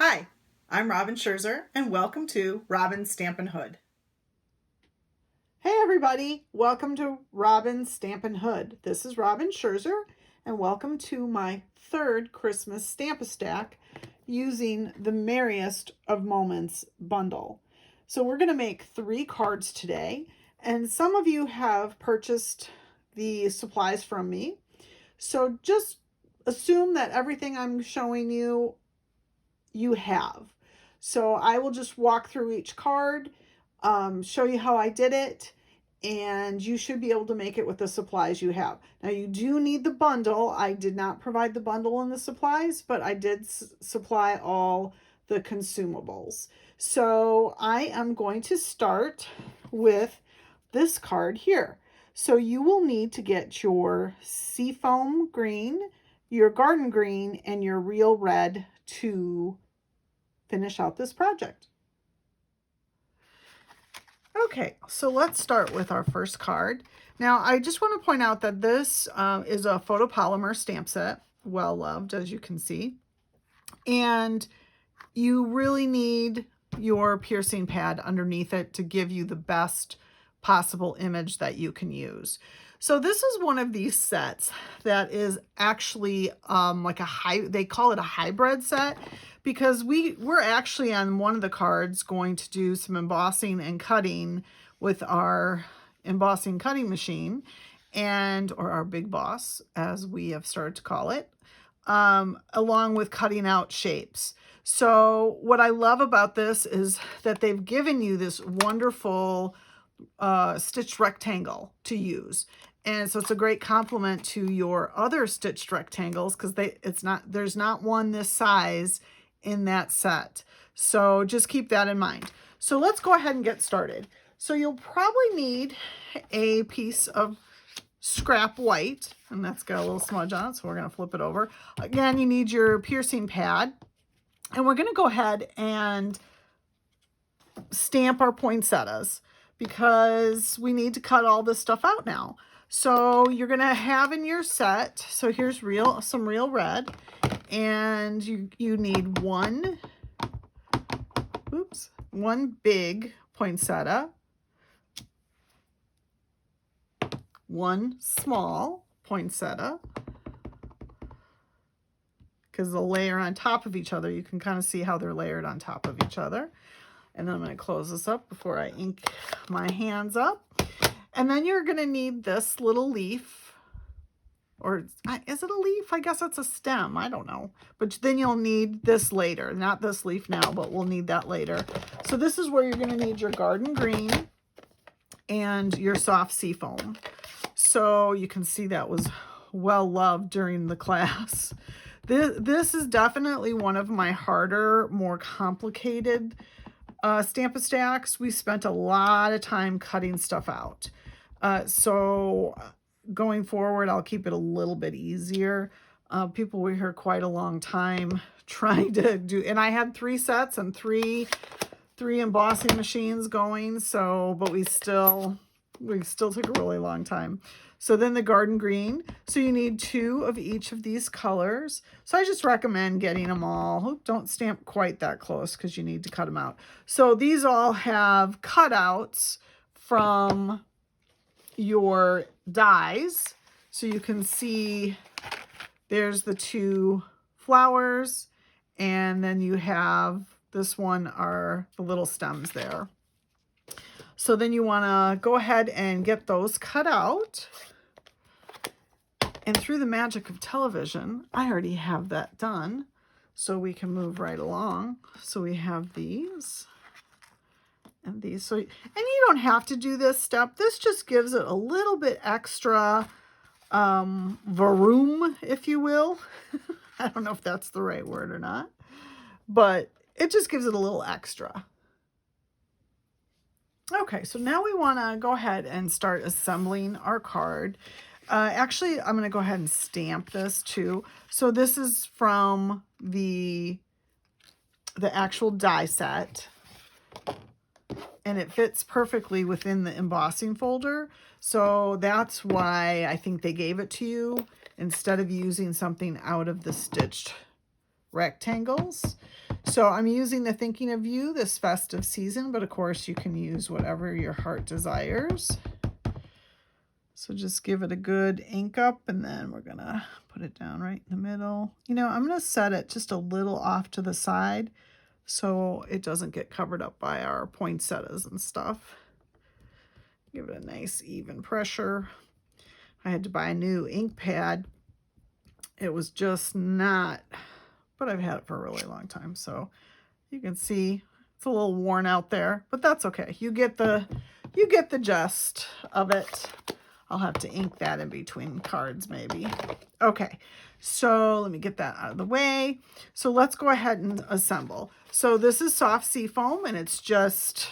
Hi, I'm Robin Scherzer, and welcome to Robin's Stampin' Hood. Hey everybody, welcome to Robin's Stampin' Hood. This is Robin Scherzer, and welcome to my third Christmas Stamp-A-Stack using the Merriest of Moments bundle. So we're going to make 3 cards today, and some of you have purchased the supplies from me. So just assume that everything I'm showing you, you have. So I will just walk through each card, show you how I did it, and you should be able to make it with the supplies you have. Now you do need the bundle. I did not provide the bundle and the supplies, but I did supply all the consumables. So I am going to start with this card here. So you will need to get your seafoam green, your garden green, and your real red to finish out this project. Okay, so let's start with our first card. Now, I just want to point out that this is a photopolymer stamp set, well loved, as you can see. And you really need your piercing pad underneath it to give you the best possible image that you can use. So this is one of these sets that is actually like they call it a hybrid set, because we're actually on one of the cards going to do some embossing and cutting with our embossing cutting machine, or our Big Boss, as we have started to call it, along with cutting out shapes. So what I love about this is that they've given you this wonderful stitched rectangle to use. And so it's a great complement to your other stitched rectangles, because there's not one this size in that set. So just keep that in mind. So let's go ahead and get started. So you'll probably need a piece of scrap white, and that's got a little smudge on it, so we're going to flip it over. Again, you need your piercing pad, and we're going to go ahead and stamp our poinsettias because we need to cut all this stuff out now. So you're going to have in your set, so here's some real red, and you need one big poinsettia, one small poinsettia, because they'll layer on top of each other. You can kind of see how they're layered on top of each other. And then I'm going to close this up before I ink my hands up. And then you're going to need this little leaf, or is it a leaf? I guess it's a stem. I don't know. But then you'll need this later. Not this leaf now, but we'll need that later. So this is where you're going to need your garden green and your soft seafoam. So you can see that was well loved during the class. This is definitely one of my harder, more complicated Stamp-A-Stacks. We spent a lot of time cutting stuff out. So going forward, I'll keep it a little bit easier. People were here quite a long time trying to do, and I had 3 sets and three embossing machines going. So, but we still took a really long time. So then the garden green. So you need 2 of each of these colors. So I just recommend getting them all. Don't stamp quite that close because you need to cut them out. So these all have cutouts from your dies. So you can see there's the 2 flowers, and then you have this one are the little stems there. So then you want to go ahead and get those cut out. And through the magic of television, I already have that done. So we can move right along. So we have these and these. So, and you don't have to do this step. This just gives it a little bit extra varoom, if you will. I don't know if that's the right word or not, but it just gives it a little extra. Okay, so now we want to go ahead and start assembling our card. Actually, I'm going to go ahead and stamp this too. So this is from the actual die set, and it fits perfectly within the embossing folder. So that's why I think they gave it to you instead of using something out of the stitched rectangles. So I'm using the Thinking of You this festive season, but of course you can use whatever your heart desires. So just give it a good ink up, and then we're gonna put it down right in the middle. You know, I'm gonna set it just a little off to the side so it doesn't get covered up by our poinsettias and stuff. Give it a nice even pressure. I had to buy a new ink pad. It was just not, but I've had it for a really long time. So you can see it's a little worn out there, but that's okay. You get the gist of it. I'll have to ink that in between cards maybe. Okay, so let me get that out of the way. So let's go ahead and assemble. So this is soft seafoam, and it's just,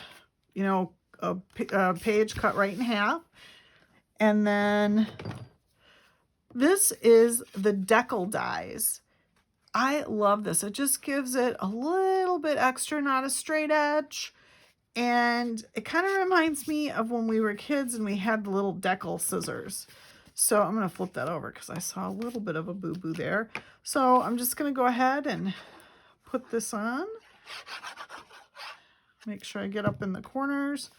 you know, a page cut right in half. And then this is the decal dies. I love this. It just gives it a little bit extra, not a straight edge. And it kind of reminds me of when we were kids and we had the little decal scissors. So I'm going to flip that over because I saw a little bit of a boo-boo there. So I'm just going to go ahead and put this on. Make sure I get up in the corners.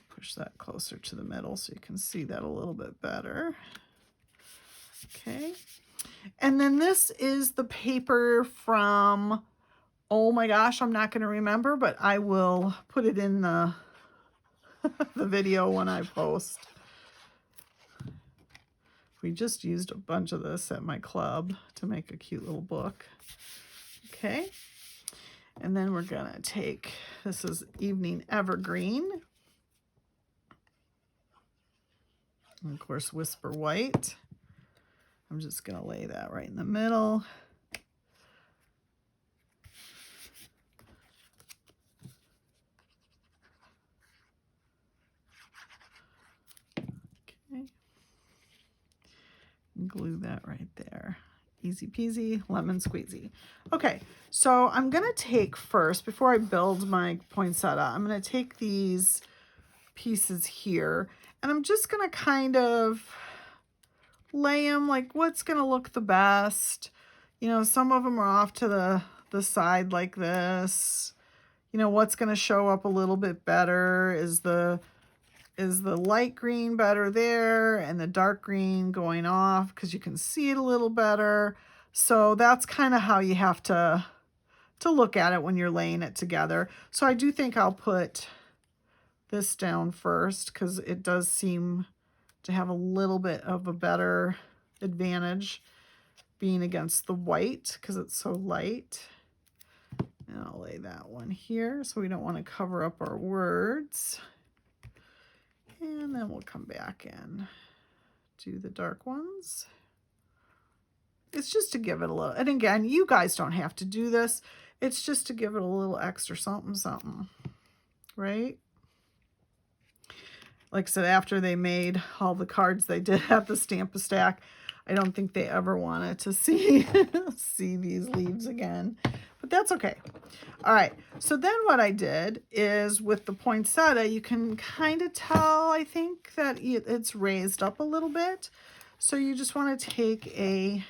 Push that closer to the middle so you can see that a little bit better. Okay. And then this is the paper from, oh my gosh, I'm not going to remember, but I will put it in the, the video when I post. We just used a bunch of this at my club to make a cute little book. Okay. And then we're going to take, this is Evening Evergreen. And of course, Whisper White. I'm just going to lay that right in the middle. Okay. Glue that right there. Easy peasy, lemon squeezy. Okay, so I'm going to take first, before I build my poinsettia, I'm going to take these pieces here, and I'm just going to kind of lay them like what's going to look the best. You know, some of them are off to the side like this. You know, what's going to show up a little bit better is the light green better there and the dark green going off because you can see it a little better. So that's kind of how you have to look at it when you're laying it together. So I do think I'll put this down first because it does seem to have a little bit of a better advantage being against the white because it's so light. And I'll lay that one here so we don't want to cover up our words. And then we'll come back and do the dark ones. It's just to give it a little, and again, you guys don't have to do this. It's just to give it a little extra something, something, right? Like I said, after they made all the cards they did at the Stamp-A-Stack, I don't think they ever wanted to see, see these leaves again. But that's okay. All right, so then what I did is with the poinsettia, you can kind of tell, I think, that it's raised up a little bit. So you just want to take a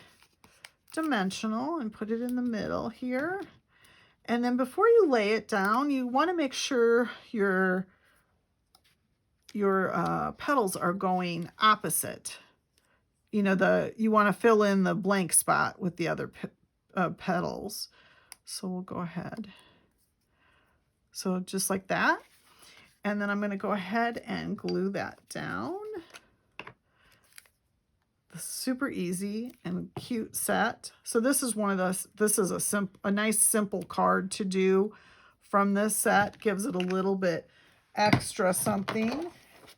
dimensional and put it in the middle here. And then before you lay it down, you want to make sure your petals are going opposite. You know, you want to fill in the blank spot with the other petals. So we'll go ahead. So just like that. And then I'm going to go ahead and glue that down. Super easy and cute set. So this is one of those, this is a nice simple card to do from this set. Gives it a little bit extra something.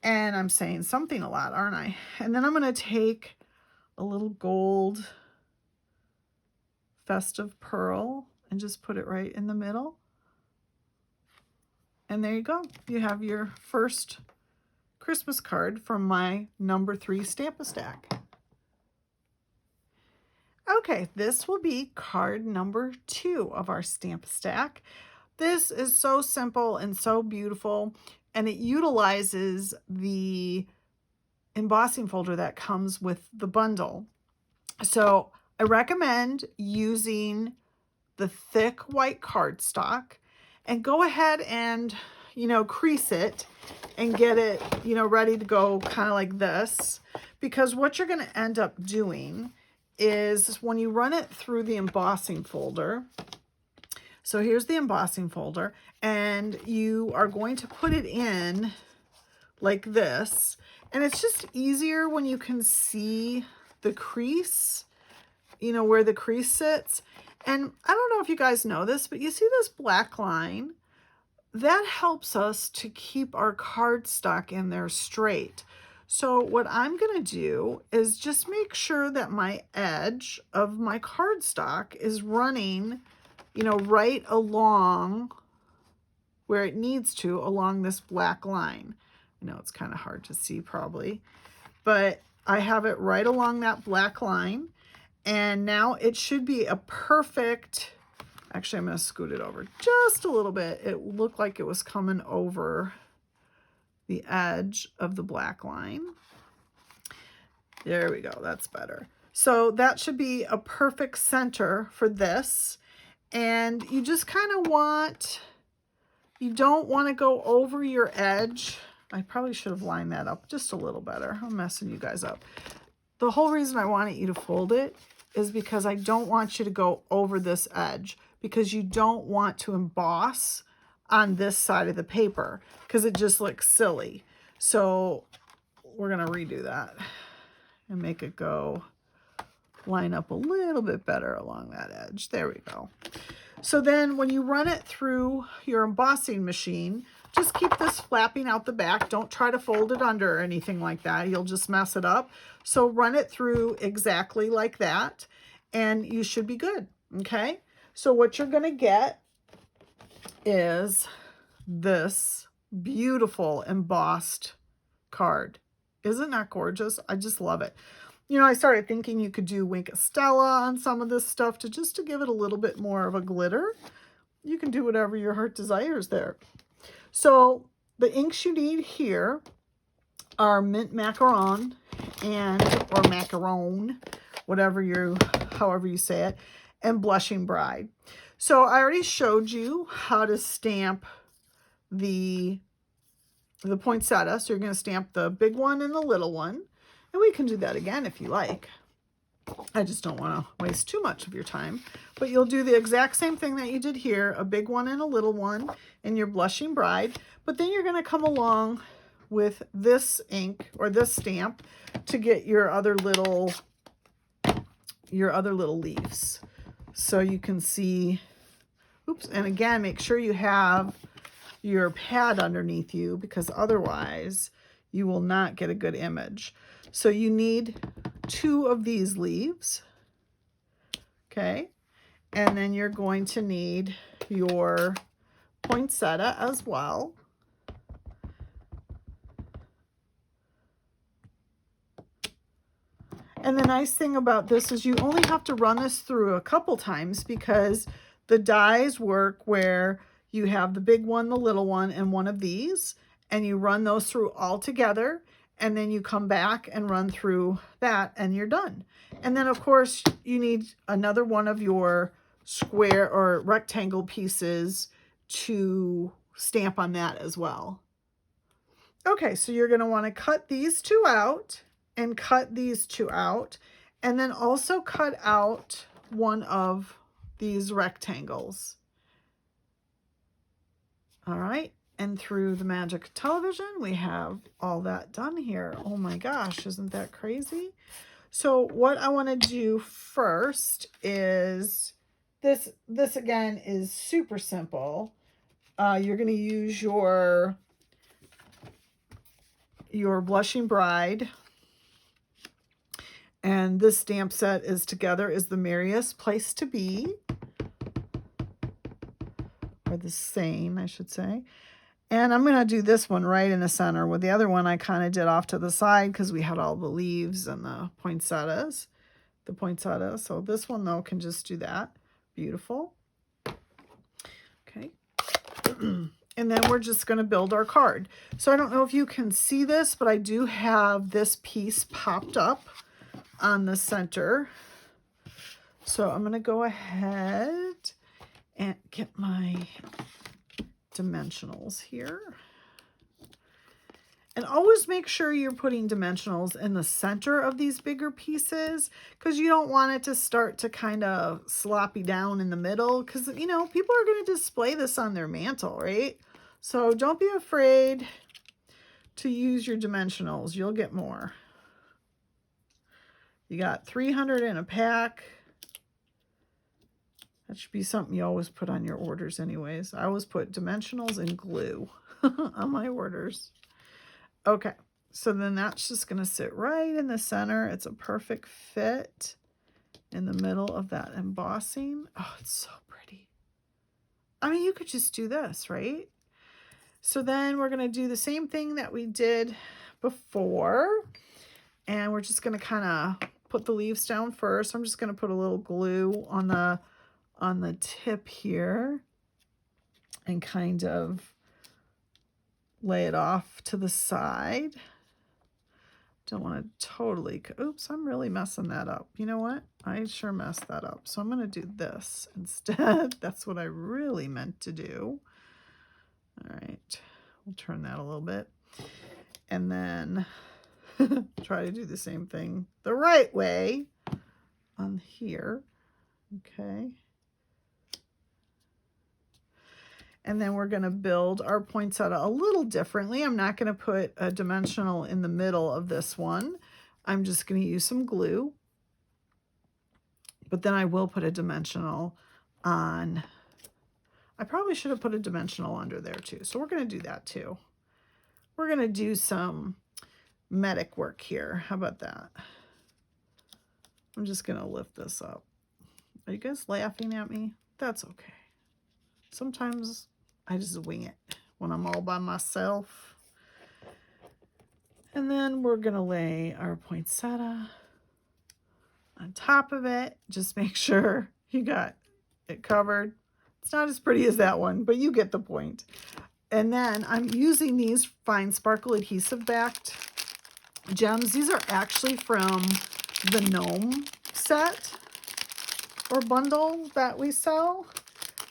And I'm saying something a lot, aren't I? And then I'm going to take a little gold festive pearl and just put it right in the middle. And there you go. You have your first Christmas card from my number 3 Stamp-A-Stack. Okay, this will be card number 2 of our Stamp-A-Stack. This is so simple and so beautiful, and it utilizes the embossing folder that comes with the bundle. So I recommend using the thick white cardstock and go ahead and, you know, crease it and get it, you know, ready to go kind of like this. Because what you're going to end up doing is when you run it through the embossing folder, so here's the embossing folder, and you are going to put it in like this. And it's just easier when you can see the crease, you know, where the crease sits. And I don't know if you guys know this, but you see this black line? That helps us to keep our cardstock in there straight. So what I'm going to do is just make sure that my edge of my cardstock is running, you know, right along where it needs to, along this black line. I know it's kind of hard to see probably, but I have it right along that black line. And now it should be a perfect, actually I'm going to scoot it over just a little bit. It looked like it was coming over the edge of the black line. There we go, that's better. So that should be a perfect center for this. And you just kind of want, you don't want to go over your edge. I probably should have lined that up just a little better. I'm messing you guys up. The whole reason I wanted you to fold it is because I don't want you to go over this edge, because you don't want to emboss on this side of the paper because it just looks silly. So we're going to redo that and make it go line up a little bit better along that edge. There we go. So then when you run it through your embossing machine, just keep this flapping out the back. Don't try to fold it under or anything like that. You'll just mess it up. So run it through exactly like that, and you should be good, okay? So what you're going to get is this beautiful embossed card. Isn't that gorgeous? I just love it. You know, I started thinking you could do Wink Stella on some of this stuff to just to give it a little bit more of a glitter. You can do whatever your heart desires there. So the inks you need here are mint macaron or macaron, however you say it, and blushing bride. So I already showed you how to stamp the poinsettia. So you're going to stamp the big one and the little one. And we can do that again if you like. I just don't want to waste too much of your time. But you'll do the exact same thing that you did here, a big one and a little one in your blushing bride. But then you're going to come along with this ink or this stamp to get your other little leaves. So you can see, oops, and again, make sure you have your pad underneath you, because otherwise you will not get a good image. So you need 2 of these leaves, okay? And then you're going to need your poinsettia as well. And the nice thing about this is you only have to run this through a couple times, because the dies work where you have the big one, the little one, and one of these, and you run those through all together, and then you come back and run through that, and you're done. And then, of course, you need another one of your square or rectangle pieces to stamp on that as well. Okay, so you're going to want to cut these 2 out and cut these 2 out, and then also cut out one of these rectangles. All right, and through the magic of television, we have all that done here. Oh my gosh, isn't that crazy? So what I want to do first is this again is super simple. You're going to use your blushing bride, and this stamp set is together is the merriest place to be, or the same, I should say. And I'm going to do this one right in the center, with the other one I kind of did off to the side because we had all the leaves and the poinsettias. So this one, though, can just do that. Beautiful. Okay. And then we're just going to build our card. So I don't know if you can see this, but I do have this piece popped up on the center. So I'm going to go ahead and get my dimensionals here. And always make sure you're putting dimensionals in the center of these bigger pieces, because you don't want it to start to kind of sloppy down in the middle, because, you know, people are going to display this on their mantle, right? So don't be afraid to use your dimensionals. You'll get more. You got 300 in a pack. That should be something you always put on your orders anyways. I always put dimensionals and glue on my orders. Okay, so then that's just going to sit right in the center. It's a perfect fit in the middle of that embossing. Oh, it's so pretty. I mean, you could just do this, right? So then we're going to do the same thing that we did before. And we're just going to kind of put the leaves down first. I'm just going to put a little glue on the tip here and kind of lay it off to the side. Don't want to totally, oops, I'm really messing that up. You know what? I sure messed that up. So I'm going to do this instead. That's what I really meant to do. All right, we'll turn that a little bit. And then try to do the same thing the right way on here. Okay. And then we're going to build our poinsettia a little differently. I'm not going to put a dimensional in the middle of this one. I'm just going to use some glue. But then I will put a dimensional on. I probably should have put a dimensional under there too. So we're going to do that too. We're going to do some medic work here. How about that? I'm just going to lift this up. Are you guys laughing at me? That's okay. Sometimes I just wing it when I'm all by myself. And then we're going to lay our poinsettia on top of it. Just make sure you got it covered. It's not as pretty as that one, but you get the point. And then I'm using these fine sparkle adhesive backed gems. These are actually from the gnome set or bundle that we sell.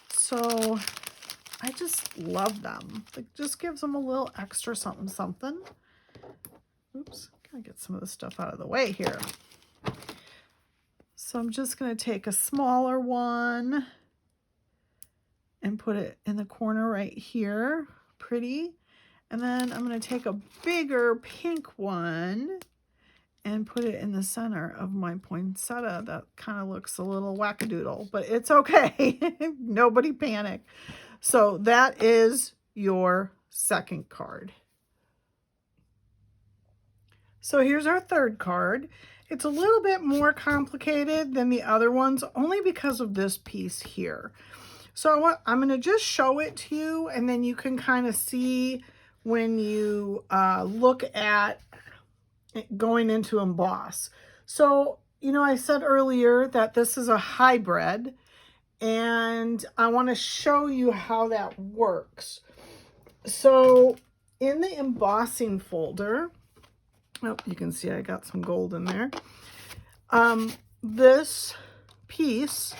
So I just love them. It just gives them a little extra something, something. Oops, gotta get some of the stuff out of the way here. So I'm just gonna take a smaller one and put it in the corner right here, pretty. And then I'm gonna take a bigger pink one and put it in the center of my poinsettia. That kind of looks a little wackadoodle, but it's okay. Nobody panic. So that is your second card. So here's our third card. It's a little bit more complicated than the other ones, only because of this piece here. So I'm going to just show it to you, and then you can kind of see when you look at going into emboss. So, you know, I said earlier that this is a hybrid, and I want to show you how that works. So in the embossing folder, oh, you can see I got some gold in there. This piece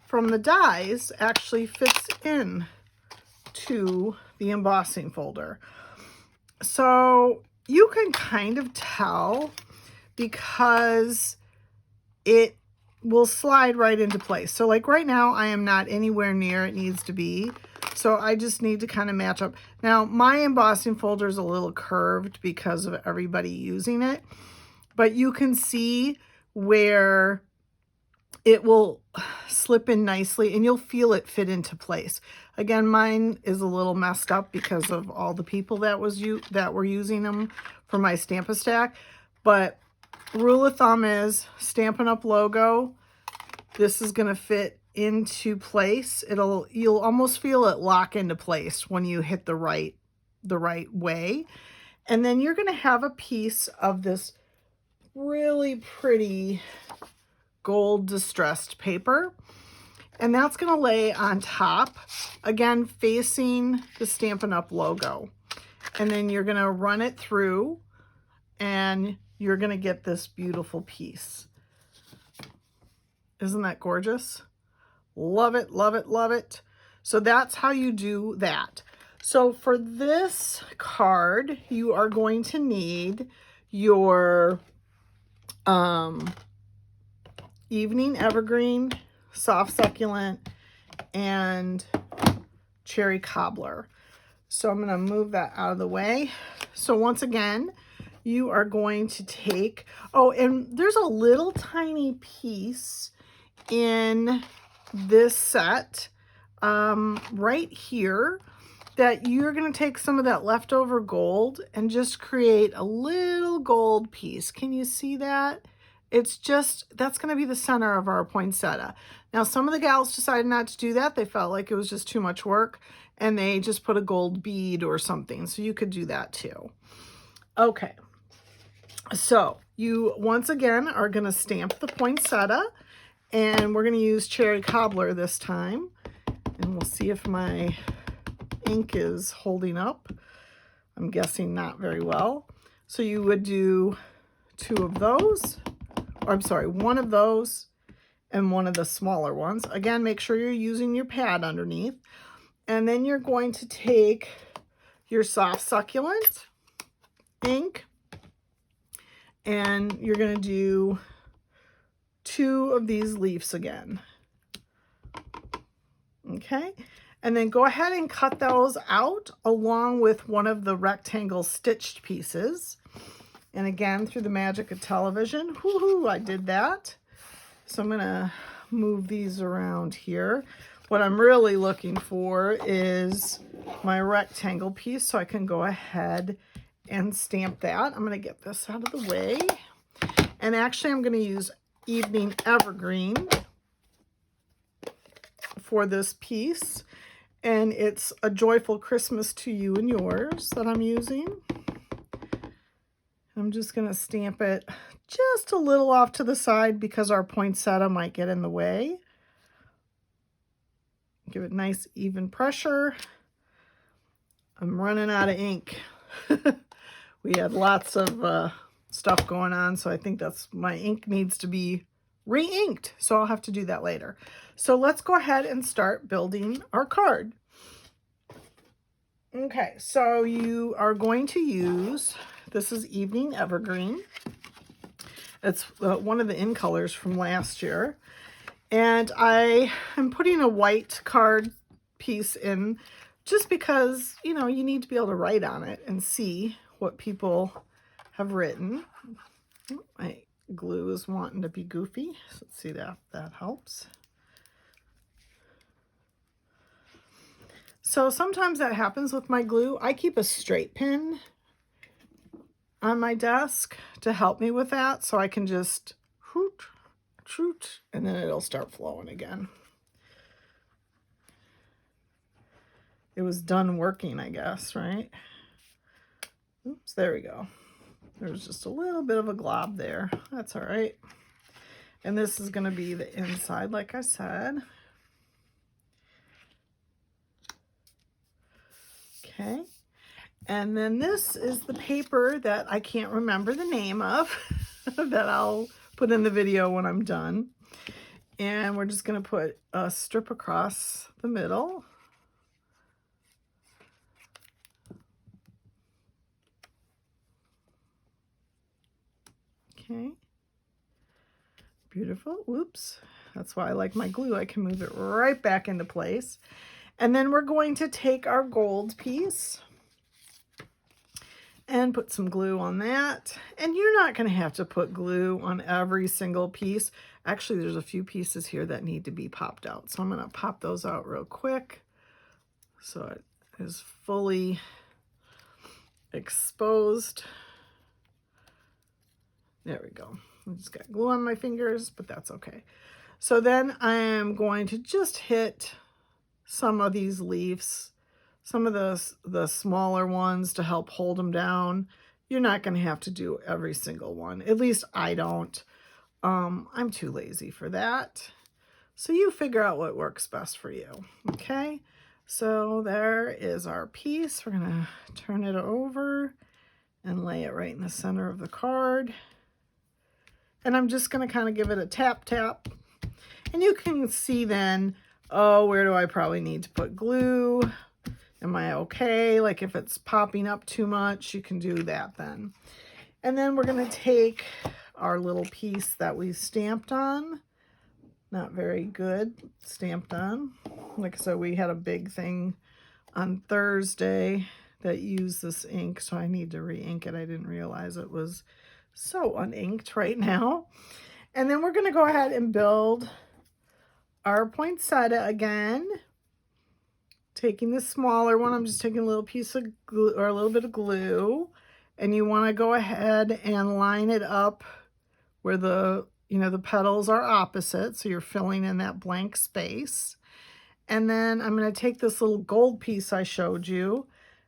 from the dies actually fits in to the embossing folder. So you can kind of tell because it will slide right into place. So like right now, I am not anywhere near it needs to be. So I just need to kind of match up. Now my embossing folder is a little curved because of everybody using it, but you can see where it will slip in nicely and you'll feel it fit into place. Again, mine is a little messed up because of all the people that were using them for my Stamp-A-Stack, but rule of thumb is Stampin' Up! Logo. This is going to fit into place. You'll almost feel it lock into place when you hit the right way. And then you're going to have a piece of this really pretty gold distressed paper. And that's going to lay on top, again, facing the Stampin' Up! Logo. And then you're going to run it through and you're going to get this beautiful piece. Isn't that gorgeous? Love it, love it, love it. So that's how you do that. So for this card, you are going to need your evening evergreen, soft succulent, and cherry cobbler. So I'm going to move that out of the way. So once again, you are going to take, oh, and there's a little tiny piece in this set right here that you're going to take some of that leftover gold and just create a little gold piece. Can you see that? It's just, that's going to be the center of our poinsettia. Now, some of the gals decided not to do that. They felt like it was just too much work, and they just put a gold bead or something. So you could do that too. Okay. So you, once again, are going to stamp the poinsettia, and we're going to use cherry cobbler this time. And we'll see if my ink is holding up. I'm guessing not very well. So you would do two of those, or I'm sorry, one of those and one of the smaller ones. Again, make sure you're using your pad underneath. And then you're going to take your soft succulent ink, and you're going to do two of these leaves again. Okay, and then go ahead and cut those out along with one of the rectangle stitched pieces. And again, through the magic of television, woohoo, I did that. So I'm going to move these around here. What I'm really looking for is my rectangle piece, so I can go ahead and stamp that. I'm going to get this out of the way. And actually, I'm going to use Evening Evergreen for this piece. And it's A Joyful Christmas to You and Yours that I'm using. I'm just going to stamp it just a little off to the side because our poinsettia might get in the way. Give it nice even pressure. I'm running out of ink. We had lots of stuff going on, so I think my ink needs to be re-inked, so I'll have to do that later. So let's go ahead and start building our card. Okay, so you are going to use, this is Evening Evergreen. It's one of the in colors from last year. And I am putting a white card piece in just because, you know, you need to be able to write on it and see what people have written. My glue is wanting to be goofy. So let's see that helps. So sometimes that happens with my glue. I keep a straight pin on my desk to help me with that, so I can just shoot, and then it'll start flowing again. It was done working, I guess, right? Oops, there we go. There's just a little bit of a glob there. That's all right. And this is going to be the inside, like I said. Okay. And then this is the paper that I can't remember the name of that I'll put in the video when I'm done. And we're just going to put a strip across the middle. Okay. Beautiful. Whoops. That's why I like my glue. I can move it right back into place. And then we're going to take our gold piece and put some glue on that. And you're not going to have to put glue on every single piece. Actually, there's a few pieces here that need to be popped out. So I'm going to pop those out real quick so it is fully exposed. There we go. I just got glue on my fingers, but that's okay. So then I am going to just hit some of these leaves, some of the smaller ones to help hold them down. You're not going to have to do every single one. At least I don't. I'm too lazy for that. So you figure out what works best for you. Okay. So there is our piece. We're going to turn it over and lay it right in the center of the card. And I'm just going to kind of give it a tap, tap. And you can see then oh, where do I probably need to put glue? Am I okay? Like if it's popping up too much, you can do that then. And then we're going to take our little piece that we stamped on. Not very good stamped on. Like I said, we had a big thing on Thursday that used this ink, so I need to re-ink it. I didn't realize it was so uninked right now. And then we're going to go ahead and build our poinsettia again. Taking the smaller one, I'm just taking a little piece of glue or a little bit of glue, and you want to go ahead and line it up where the the petals are opposite, so you're filling in that blank space. And then I'm going to take this little gold piece I showed you.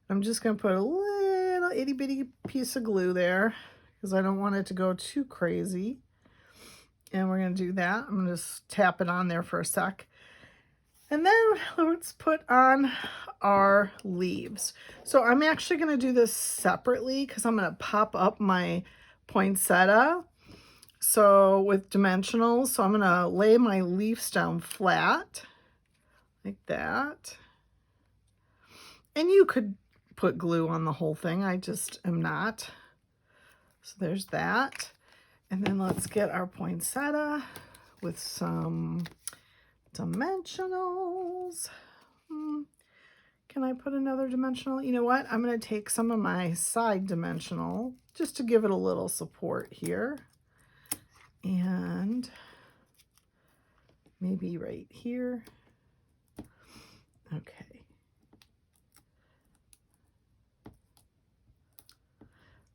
I'm just going to put a little itty bitty piece of glue there because I don't want it to go too crazy. And we're going to do that. I'm going to just tap it on there for a sec. And then let's put on our leaves. So I'm actually going to do this separately because I'm going to pop up my poinsettia. So with dimensionals, so I'm going to lay my leaves down flat like that. And you could put glue on the whole thing. I just am not. So there's that. And then let's get our poinsettia with some dimensionals. Can I put another dimensional? You know what? I'm going to take some of my side dimensional just to give it a little support here. And maybe right here. Okay.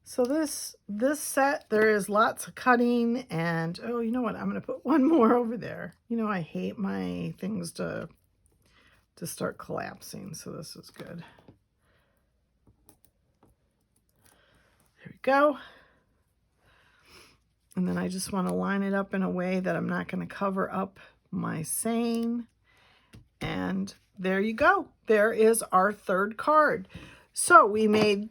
So this set, there is lots of cutting, and oh, you know what? I'm going to put one more over there. You know, I hate my things to start collapsing, so this is good. There we go. And then I just want to line it up in a way that I'm not going to cover up my saying. And there you go. There is our third card. So we made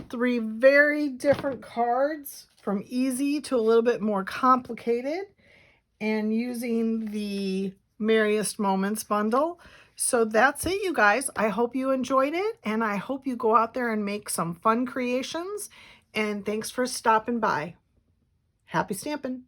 3 very different cards, from easy to a little bit more complicated, and using the Merriest Moments bundle. So that's it, you guys. I hope you enjoyed it, and I hope you go out there and make some fun creations. And thanks for stopping by. Happy stamping!